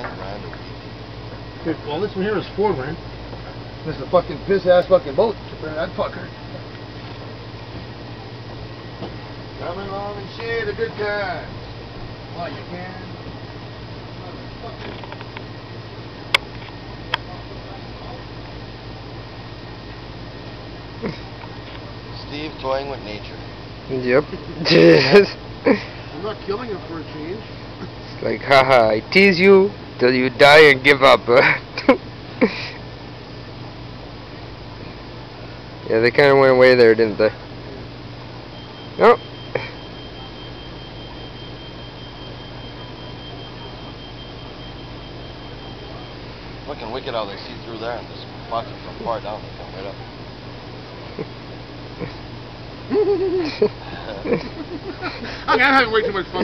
$10,000 a week. Well, this one here is $4 grand. This is a fucking piss-ass fucking boat compared to that fucker. Coming along and share the good times. While you can. Steve toying with nature. Yep. I'm not killing him for a change. It's like, haha, I tease you till you die and give up. Yeah, they kind of went away there, didn't they? No. Looking wicked how they see through there and just watch it from far down. They come right up. I'm having way too much fun.